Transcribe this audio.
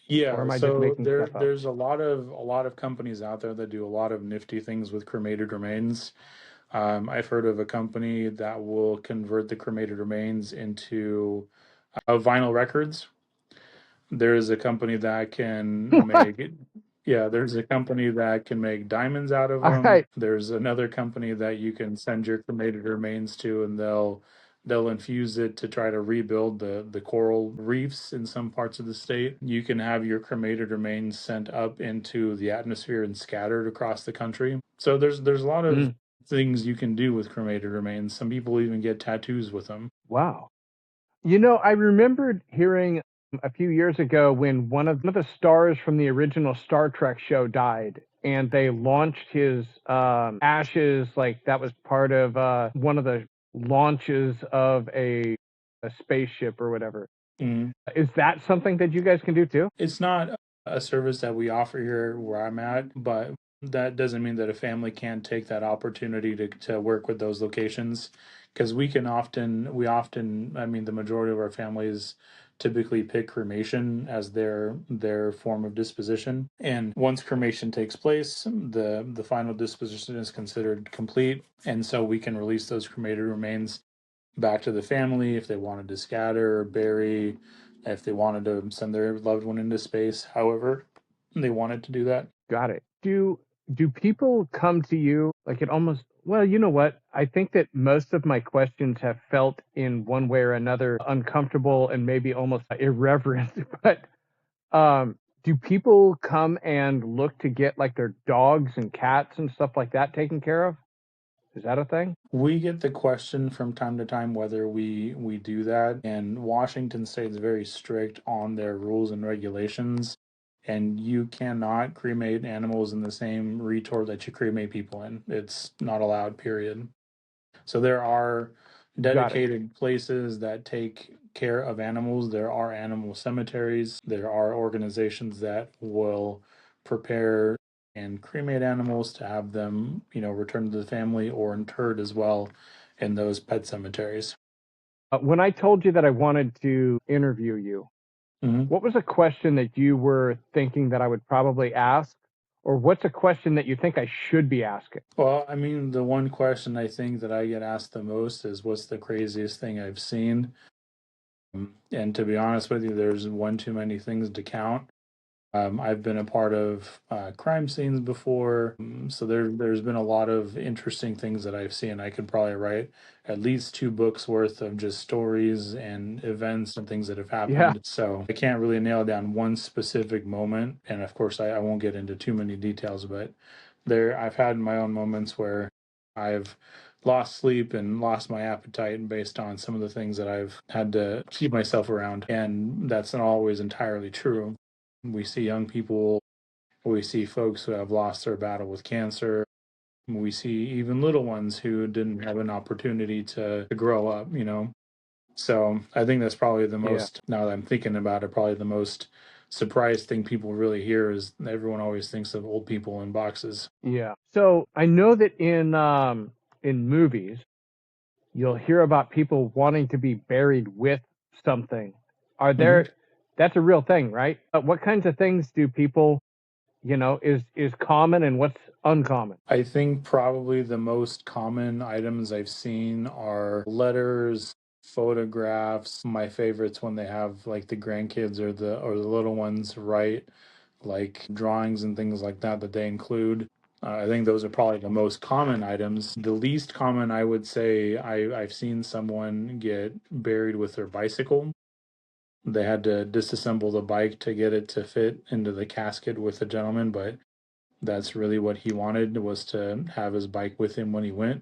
Or Yeah, am I just so making stuff up? there's a lot of companies out there that do a lot of nifty things with cremated remains. I've heard of a company that will convert the cremated remains into vinyl records. There's a company that can What? make, yeah, there's a company that can make diamonds out of All them. right. There's another company that you can send your cremated remains to, and they'll infuse it to try to rebuild the coral reefs in some parts of the state. You can have your cremated remains sent up into the atmosphere and scattered across the country. So there's a lot of Mm, things you can do with cremated remains. Some people even get tattoos with them. wow. I remembered hearing a few years ago when one of the stars from the original Star Trek show died, and they launched his ashes, like that was part of one of the launches of a spaceship or whatever. Mm. Is that something that you guys can do too? It's not a service that we offer here where I'm at, but that doesn't mean that a family can't take that opportunity to work with those locations because I mean, the majority of our families typically pick cremation as their form of disposition. And once cremation takes place, the final disposition is considered complete. And so we can release those cremated remains back to the family if they wanted to scatter, bury, if they wanted to send their loved one into space, however they wanted to do that. Got it. Do people come to you like it almost well, you know what? I think that most of my questions have felt in one way or another uncomfortable and maybe almost irreverent, but do people come and look to get like their dogs and cats and stuff like that taken care of? Is that a thing? We get the question from time to time whether we do that, and Washington State is very strict on their rules and regulations, and you cannot cremate animals in the same retort that you cremate people in. It's not allowed, period. So there are Got it. dedicated places that take care of animals. There are animal cemeteries. There are organizations that will prepare and cremate animals to have them, returned to the family or interred as well in those pet cemeteries. When I told you that I wanted to interview you, Mhm. what was a question that you were thinking that I would probably ask? Or what's a question that you think I should be asking? Well, I mean, the one question I think that I get asked the most is what's the craziest thing I've seen? And to be honest with you, there's one too many things to count. I've been a part of crime scenes before, so there's been a lot of interesting things that I've seen. I could probably write at least two books worth of just stories and events and things that have Yeah. happened. So I can't really nail down one specific moment, and of course I won't get into too many details, but I've had my own moments where I've lost sleep and lost my appetite based on some of the things that I've had to keep myself around, and that's not always entirely true. We see young people, we see folks who have lost their battle with cancer. We see even little ones who didn't have an opportunity to grow up. So I think that's probably the Yeah. most, now that I'm thinking about it, probably the most surprised thing people really hear is everyone always thinks of old people in boxes. Yeah. So I know that in movies you'll hear about people wanting to be buried with something. Are Mhm. there That's a real thing, right? What kinds of things do people, is common and what's uncommon? I think probably the most common items I've seen are letters, photographs. My favorites when they have like the grandkids or the little ones write like drawings and things like that they include. I think those are probably the most common items. The least common, I would say, I've seen someone get buried with their bicycle. They had to disassemble the bike to get it to fit into the casket with the gentleman, but that's really what he wanted was to have his bike with him when he went.